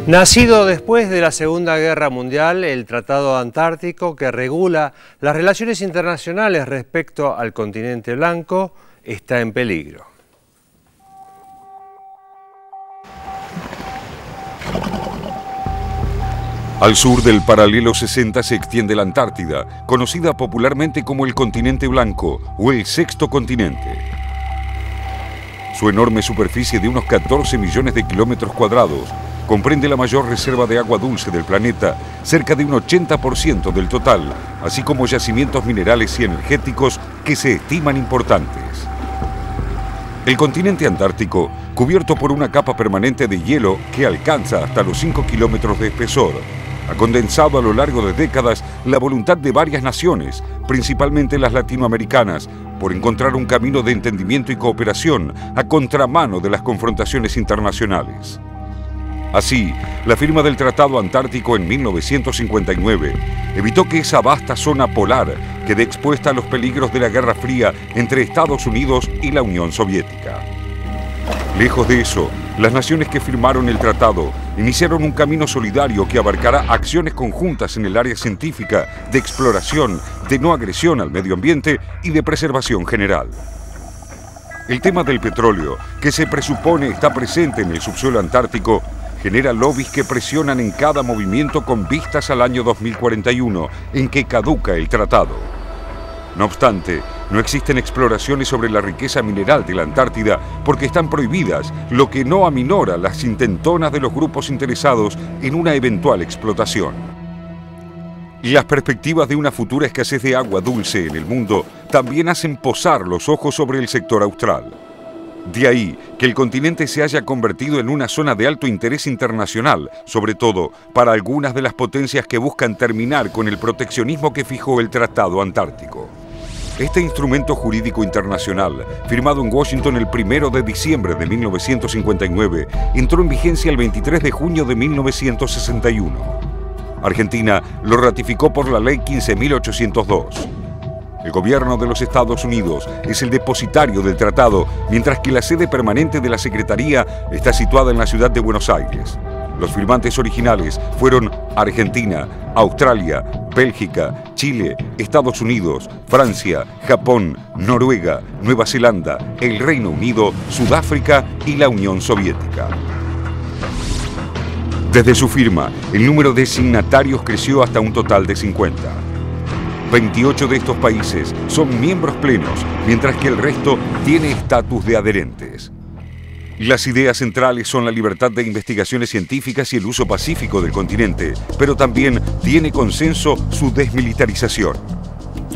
Nacido después de la Segunda Guerra Mundial, el Tratado Antártico, que regula las relaciones internacionales respecto al continente blanco, está en peligro. Al sur del paralelo 60 se extiende la Antártida, conocida popularmente como el continente blanco o el sexto continente. Su enorme superficie de unos 14 millones de kilómetros cuadrados comprende la mayor reserva de agua dulce del planeta, cerca de un 80% del total, así como yacimientos minerales y energéticos que se estiman importantes. El continente antártico, cubierto por una capa permanente de hielo que alcanza hasta los 5 kilómetros de espesor, ha condensado a lo largo de décadas la voluntad de varias naciones, principalmente las latinoamericanas, por encontrar un camino de entendimiento y cooperación a contramano de las confrontaciones internacionales. Así, la firma del Tratado Antártico en 1959 evitó que esa vasta zona polar quede expuesta a los peligros de la Guerra Fría entre Estados Unidos y la Unión Soviética. Lejos de eso, las naciones que firmaron el tratado iniciaron un camino solidario que abarcará acciones conjuntas en el área científica, de exploración, de no agresión al medio ambiente y de preservación general. El tema del petróleo, que se presupone está presente en el subsuelo antártico, genera lobbies que presionan en cada movimiento con vistas al año 2041, en que caduca el tratado. No obstante, no existen exploraciones sobre la riqueza mineral de la Antártida porque están prohibidas, lo que no aminora las intentonas de los grupos interesados en una eventual explotación. Y las perspectivas de una futura escasez de agua dulce en el mundo también hacen posar los ojos sobre el sector austral. De ahí que el continente se haya convertido en una zona de alto interés internacional, sobre todo para algunas de las potencias que buscan terminar con el proteccionismo que fijó el Tratado Antártico. Este instrumento jurídico internacional, firmado en Washington el 1 de diciembre de 1959, entró en vigencia el 23 de junio de 1961. Argentina lo ratificó por la Ley 15.802. El gobierno de los Estados Unidos es el depositario del tratado, mientras que la sede permanente de la Secretaría está situada en la ciudad de Buenos Aires. Los firmantes originales fueron Argentina, Australia, Bélgica, Chile, Estados Unidos, Francia, Japón, Noruega, Nueva Zelanda, el Reino Unido, Sudáfrica y la Unión Soviética. Desde su firma, el número de signatarios creció hasta un total de 50. 28 de estos países son miembros plenos, mientras que el resto tiene estatus de adherentes. Las ideas centrales son la libertad de investigaciones científicas y el uso pacífico del continente, pero también tiene consenso su desmilitarización.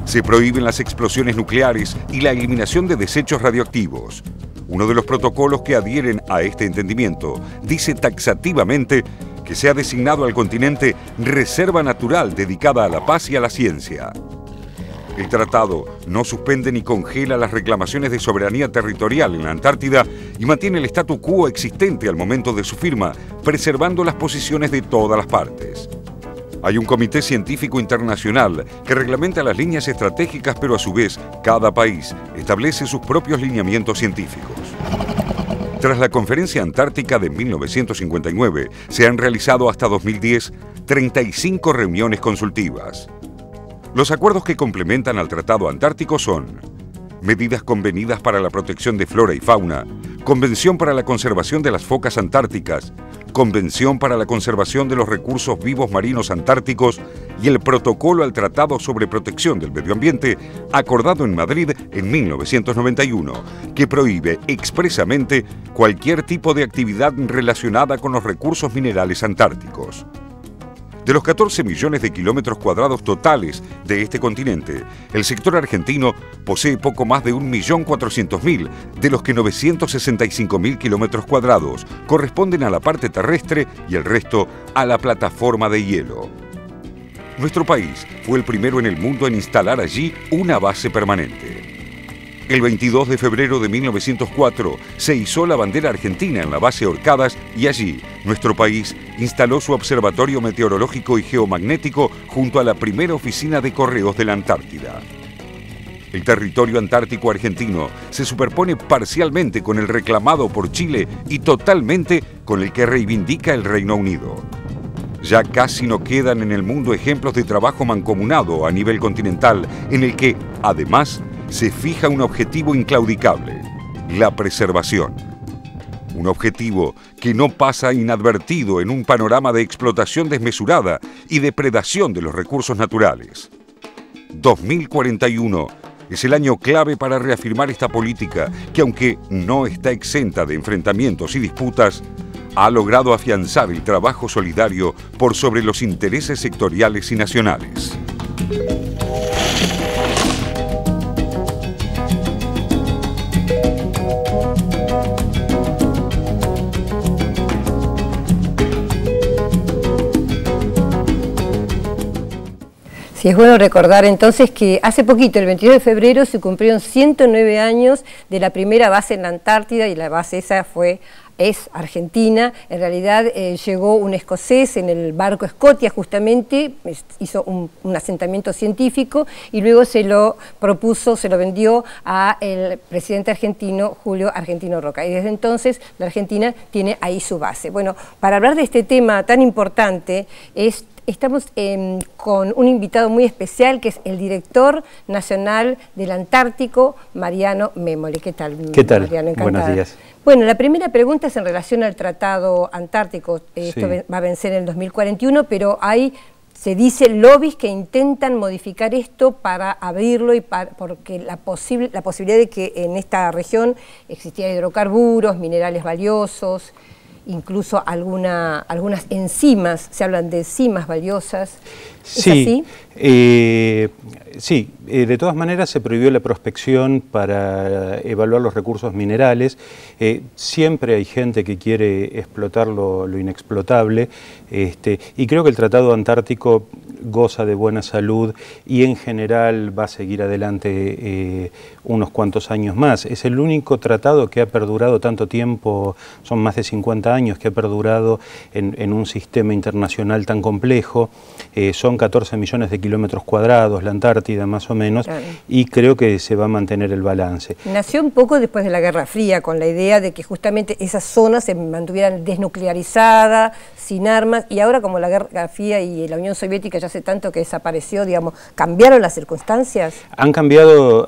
Se prohíben las explosiones nucleares y la eliminación de desechos radioactivos. Uno de los protocolos que adhieren a este entendimiento dice taxativamente que se ha designado al continente reserva natural dedicada a la paz y a la ciencia. El tratado no suspende ni congela las reclamaciones de soberanía territorial en la Antártida y mantiene el statu quo existente al momento de su firma, preservando las posiciones de todas las partes. Hay un comité científico internacional que reglamenta las líneas estratégicas, pero a su vez, cada país establece sus propios lineamientos científicos. Tras la Conferencia Antártica de 1959, se han realizado hasta 2010 35 reuniones consultivas. Los acuerdos que complementan al Tratado Antártico son medidas convenidas para la protección de flora y fauna, Convención para la conservación de las focas antárticas, Convención para la conservación de los recursos vivos marinos antárticos y el Protocolo al Tratado sobre Protección del Medio Ambiente, acordado en Madrid en 1991, que prohíbe expresamente cualquier tipo de actividad relacionada con los recursos minerales antárticos. De los 14 millones de kilómetros cuadrados totales de este continente, el sector argentino posee poco más de 1.400.000, de los que 965.000 kilómetros cuadrados corresponden a la parte terrestre y el resto a la plataforma de hielo. Nuestro país fue el primero en el mundo en instalar allí una base permanente. El 22 de febrero de 1904 se izó la bandera argentina en la base Orcadas y allí nuestro país instaló su observatorio meteorológico y geomagnético junto a la primera oficina de correos de la Antártida. El territorio antártico argentino se superpone parcialmente con el reclamado por Chile y totalmente con el que reivindica el Reino Unido. Ya casi no quedan en el mundo ejemplos de trabajo mancomunado a nivel continental en el que, además, se fija un objetivo inclaudicable: la preservación. Un objetivo que no pasa inadvertido en un panorama de explotación desmesurada y depredación de los recursos naturales. 2041 es el año clave para reafirmar esta política que, aunque no está exenta de enfrentamientos y disputas, ha logrado afianzar el trabajo solidario por sobre los intereses sectoriales y nacionales. Sí, es bueno recordar entonces que hace poquito, el 22 de febrero, se cumplieron 109 años de la primera base en la Antártida, y la base esa es argentina. En realidad llegó un escocés en el barco Scotia, justamente, hizo un asentamiento científico y luego se lo propuso, se lo vendió al presidente argentino, Julio Argentino Roca. Y desde entonces la Argentina tiene ahí su base. Bueno, para hablar de este tema tan importante, estamos con un invitado muy especial, que es el director nacional del Antártico, Mariano Memoli. ¿Qué tal? ¿Qué tal? Mariano, encantada. Buenos días. Bueno, la primera pregunta es en relación al Tratado Antártico. Esto Sí. va a vencer en el 2041, pero hay, se dice, lobbies que intentan modificar esto para abrirlo, y porque la posibilidad de que en esta región existieran hidrocarburos, minerales valiosos, incluso algunas enzimas, se hablan de enzimas valiosas. ¿Es así? Sí, de todas maneras se prohibió la prospección para evaluar los recursos minerales. Siempre hay gente que quiere explotar lo inexplotable, y creo que el Tratado Antártico goza de buena salud y en general va a seguir adelante unos cuantos años más. Es el único tratado que ha perdurado tanto tiempo, son más de 50 años que ha perdurado en un sistema internacional tan complejo. Son 14 millones de kilómetros cuadrados la Antártida, más o menos, claro. Y creo que se va a mantener el balance. Nació un poco después de la Guerra Fría, con la idea de que justamente esas zonas se mantuvieran desnuclearizadas, sin armas, y ahora, como la Guerra Fría y la Unión Soviética ya hace tanto que desapareció, digamos, ¿cambiaron las circunstancias? Han cambiado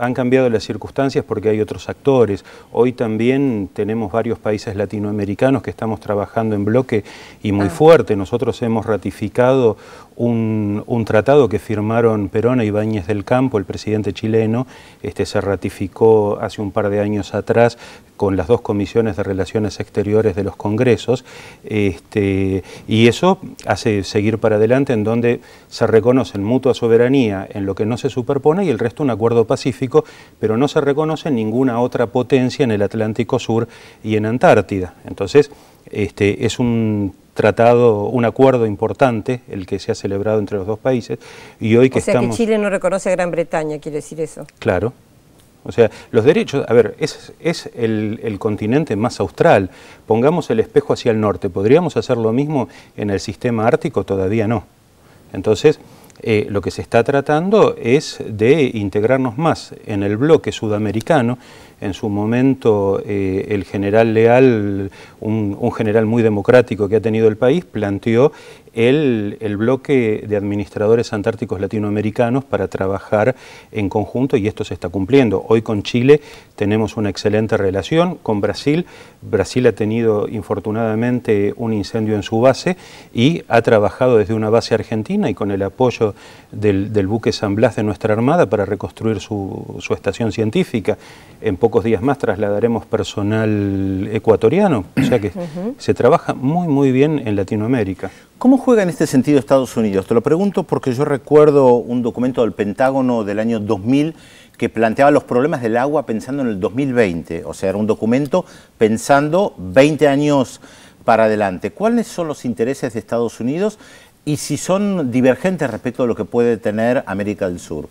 las circunstancias porque hay otros actores. Hoy también tenemos varios países latinoamericanos que estamos trabajando en bloque y muy fuerte. Nosotros hemos ratificado un tratado que firmaron Perón e Ibáñez del Campo, el presidente chileno. Se ratificó hace un par de años atrás con las dos comisiones de Relaciones Exteriores de los Congresos, y eso hace seguir para adelante, en donde se reconocen mutua soberanía en lo que no se superpone y el resto un acuerdo pacífico, pero no se reconoce ninguna otra potencia en el Atlántico Sur y en Antártida. Entonces, es un tratado, un acuerdo importante, el que se ha celebrado entre los dos países, y hoy que estamos... O sea, que Chile no reconoce a Gran Bretaña, quiere decir eso. Claro. O sea, los derechos, a ver, es el continente más austral. Pongamos el espejo hacia el norte. ¿Podríamos hacer lo mismo en el sistema ártico? Todavía no. Entonces, lo que se está tratando es de integrarnos más en el bloque sudamericano. En su momento, el general Leal, un general muy democrático que ha tenido el país, planteó el bloque de administradores antárticos latinoamericanos para trabajar en conjunto, y esto se está cumpliendo. Hoy con Chile tenemos una excelente relación, con Brasil. Brasil ha tenido infortunadamente un incendio en su base y ha trabajado desde una base argentina y con el apoyo del buque San Blas de nuestra Armada para reconstruir su estación científica. En pocos días más trasladaremos personal ecuatoriano, o sea que se trabaja muy muy bien en Latinoamérica. ¿Cómo juega en este sentido Estados Unidos? Te lo pregunto porque yo recuerdo un documento del Pentágono del año 2000 que planteaba los problemas del agua pensando en el 2020, o sea, era un documento pensando 20 años para adelante. ¿Cuáles son los intereses de Estados Unidos y si son divergentes respecto a lo que puede tener América del Sur?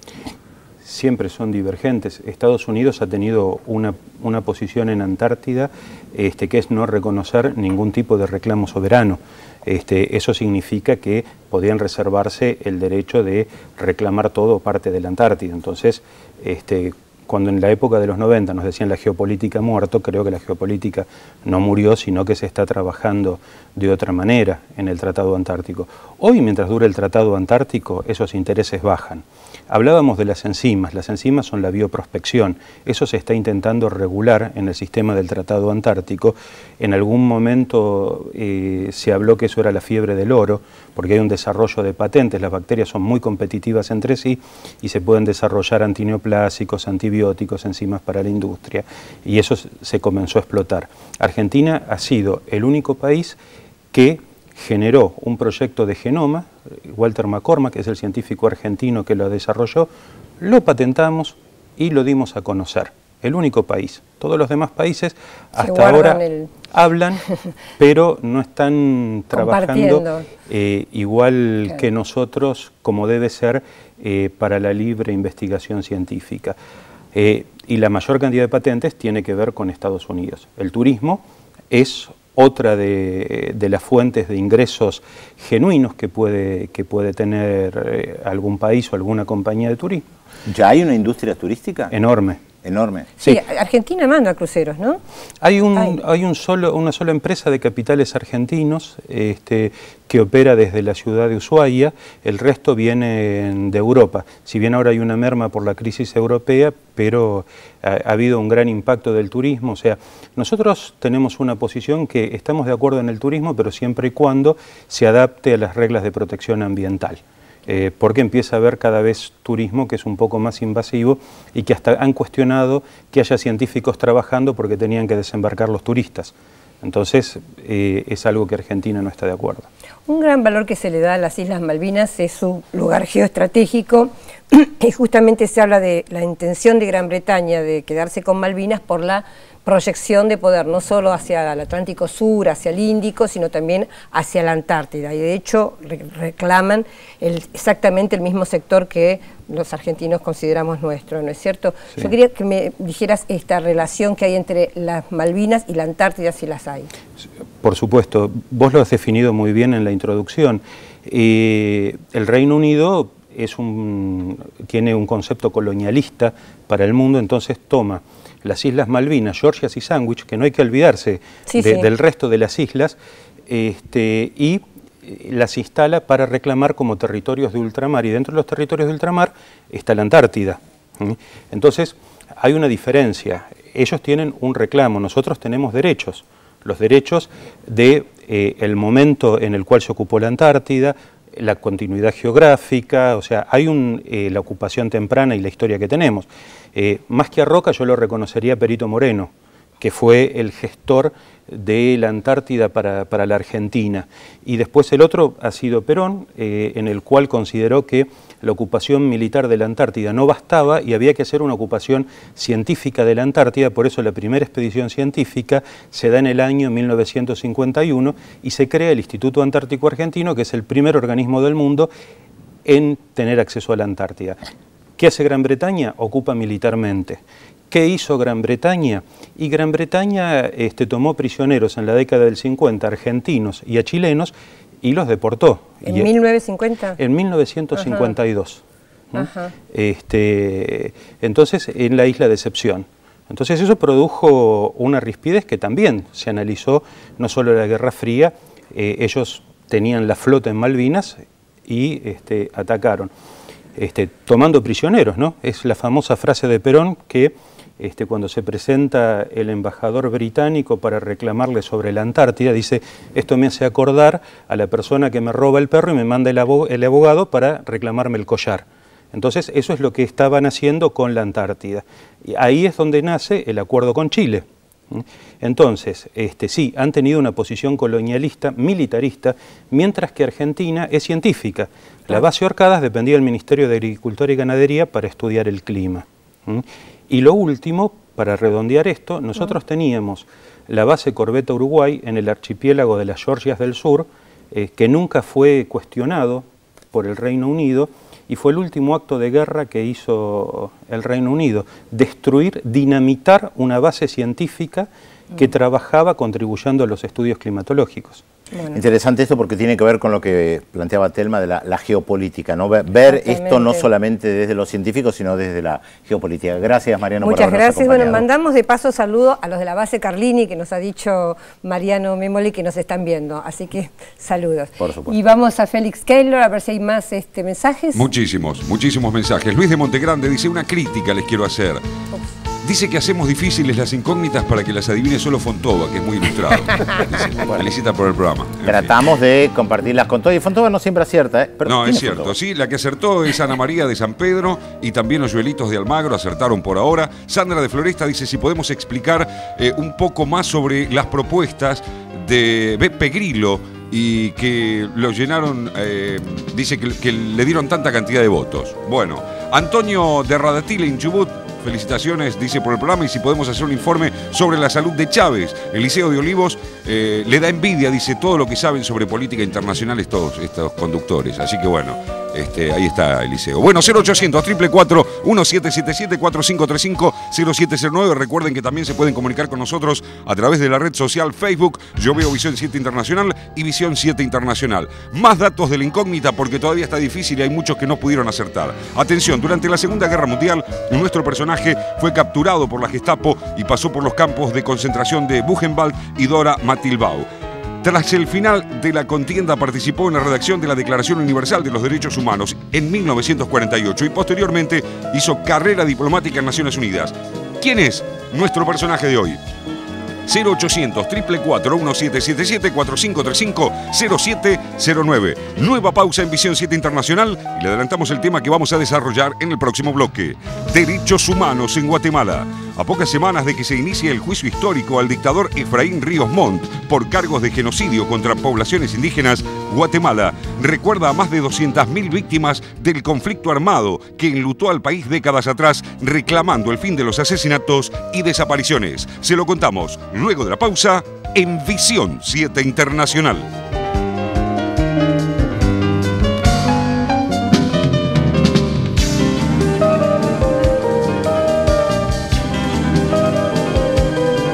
siempre son divergentes. Estados Unidos ha tenido una posición en Antártida que es no reconocer ningún tipo de reclamo soberano. Eso significa que podían reservarse el derecho de reclamar todo o parte de la Antártida. Entonces, cuando en la época de los 90 nos decían la geopolítica ha muerto, creo que la geopolítica no murió, sino que se está trabajando de otra manera en el Tratado Antártico. Hoy, mientras dure el Tratado Antártico, esos intereses bajan. Hablábamos de las enzimas son la bioprospección, eso se está intentando regular en el sistema del Tratado Antártico. En algún momento se habló que eso era la fiebre del oro, porque hay un desarrollo de patentes, las bacterias son muy competitivas entre sí y se pueden desarrollar antineoplásicos, antibióticos, enzimas para la industria, y eso se comenzó a explotar. Argentina ha sido el único país que generó un proyecto de genoma. Walter McCormack, que es el científico argentino que lo desarrolló, lo patentamos y lo dimos a conocer. El único país. Todos los demás países hasta ahora hablan, pero no están trabajando igual que nosotros, como debe ser, para la libre investigación científica. Y la mayor cantidad de patentes tiene que ver con Estados Unidos. El turismo es otra de las fuentes de ingresos genuinos que puede tener algún país o alguna compañía de turismo. ¿Ya hay una industria turística? Enorme. Enorme. Sí, Argentina manda cruceros, ¿no? Hay una sola empresa de capitales argentinos que opera desde la ciudad de Ushuaia, el resto viene de Europa. Si bien ahora hay una merma por la crisis europea, pero ha habido un gran impacto del turismo. O sea, nosotros tenemos una posición que estamos de acuerdo en el turismo, pero siempre y cuando se adapte a las reglas de protección ambiental. Porque empieza a haber cada vez turismo que es un poco más invasivo y que hasta han cuestionado que haya científicos trabajando porque tenían que desembarcar los turistas. Entonces, es algo que Argentina no está de acuerdo. Un gran valor que se le da a las Islas Malvinas es su lugar geoestratégico, y justamente se habla de la intención de Gran Bretaña de quedarse con Malvinas por la proyección de poder, no solo hacia el Atlántico Sur, hacia el Índico, sino también hacia la Antártida. Y de hecho reclaman exactamente el mismo sector que los argentinos consideramos nuestro, ¿no es cierto? Sí. Yo quería que me dijeras esta relación que hay entre las Malvinas y la Antártida, si las hay. Por supuesto, vos lo has definido muy bien en la introducción. El Reino Unido tiene un concepto colonialista para el mundo, entonces toma las Islas Malvinas, Georgias y Sandwich, que no hay que olvidarse del resto de las islas, y las instala para reclamar como territorios de ultramar, y dentro de los territorios de ultramar está la Antártida. Entonces, hay una diferencia. Ellos tienen un reclamo, nosotros tenemos derechos. Los derechos del momento en el cual se ocupó la Antártida, la continuidad geográfica, o sea, hay la ocupación temprana y la historia que tenemos. Más que a Roca, yo lo reconocería a Perito Moreno, que fue el gestor de la Antártida para la Argentina. Y después el otro ha sido Perón, en el cual consideró que la ocupación militar de la Antártida no bastaba y había que hacer una ocupación científica de la Antártida. Por eso la primera expedición científica se da en el año 1951 y se crea el Instituto Antártico Argentino, que es el primer organismo del mundo en tener acceso a la Antártida. ¿Qué hace Gran Bretaña? Ocupa militarmente. ¿Qué hizo Gran Bretaña? Y Gran Bretaña tomó prisioneros en la década del 50 argentinos y a chilenos y los deportó. ¿En 1950? En 1952. Ajá. Entonces, en la isla de Decepción. Entonces eso produjo una rispidez que también se analizó, no solo en la Guerra Fría, ellos tenían la flota en Malvinas y atacaron, tomando prisioneros, ¿no? Es la famosa frase de Perón que cuando se presenta el embajador británico para reclamarle sobre la Antártida, dice, esto me hace acordar a la persona que me roba el perro y me manda el abogado para reclamarme el collar. Entonces, eso es lo que estaban haciendo con la Antártida. Y ahí es donde nace el acuerdo con Chile. Entonces, sí, han tenido una posición colonialista, militarista, mientras que Argentina es científica. La base Orcadas dependía del Ministerio de Agricultura y Ganadería para estudiar el clima. Y lo último, para redondear esto, nosotros teníamos la base Corbeta Uruguay en el archipiélago de las Georgias del Sur, que nunca fue cuestionado por el Reino Unido, y fue el último acto de guerra que hizo el Reino Unido, destruir, dinamitar una base científica que trabajaba contribuyendo a los estudios climatológicos. Bueno. Interesante esto porque tiene que ver con lo que planteaba Telma de la geopolítica, ¿no? Ver esto no solamente desde los científicos, sino desde la geopolítica. Gracias, Mariano. Muchas gracias. Bueno, mandamos de paso saludos a los de la base Carlini, que nos ha dicho Mariano Memoli que nos están viendo. Así que saludos. Por supuesto. Y vamos a Félix Keylor a ver si hay más mensajes. Muchísimos mensajes. Luis de Montegrande dice, una crítica les quiero hacer. Dice que hacemos difíciles las incógnitas para que las adivine solo Fontova, que es muy ilustrado. Dice, felicita por el programa. Tratamos de compartirlas con todo. Y Fontova no siempre acierta, ¿eh? Pero no, es cierto. Fontova? Sí, la que acertó es Ana María de San Pedro y también los Joelitos de Almagro acertaron por ahora. Sandra de Floresta dice si podemos explicar un poco más sobre las propuestas de Beppe Grillo y que lo llenaron, dice que le dieron tanta cantidad de votos. Bueno, Antonio de Radatile en Chubut, felicitaciones, dice, por el programa, y si podemos hacer un informe sobre la salud de Chávez. Eliseo de Olivos le da envidia, dice, todo lo que saben sobre política internacional todos estos conductores. Así que bueno, ahí está Eliseo. Bueno, 0800 444 1777 4535 0709. Recuerden que también se pueden comunicar con nosotros a través de la red social Facebook. Yo veo Visión 7 Internacional y Visión 7 Internacional. Más datos de la incógnita porque todavía está difícil y hay muchos que no pudieron acertar. Atención, durante la Segunda Guerra Mundial, nuestro personaje fue capturado por la Gestapo y pasó por los campos de concentración de Buchenwald y Dora Matilbau. Tras el final de la contienda participó en la redacción de la Declaración Universal de los Derechos Humanos en 1948 y posteriormente hizo carrera diplomática en Naciones Unidas. ¿Quién es nuestro personaje de hoy? 0800 444 1777 4535 0709. Nueva pausa en Visión 7 Internacional y le adelantamos el tema que vamos a desarrollar en el próximo bloque. Derechos humanos en Guatemala. A pocas semanas de que se inicie el juicio histórico al dictador Efraín Ríos Montt por cargos de genocidio contra poblaciones indígenas, Guatemala recuerda a más de 200.000 víctimas del conflicto armado que enlutó al país décadas atrás, reclamando el fin de los asesinatos y desapariciones. Se lo contamos luego de la pausa en Visión 7 Internacional.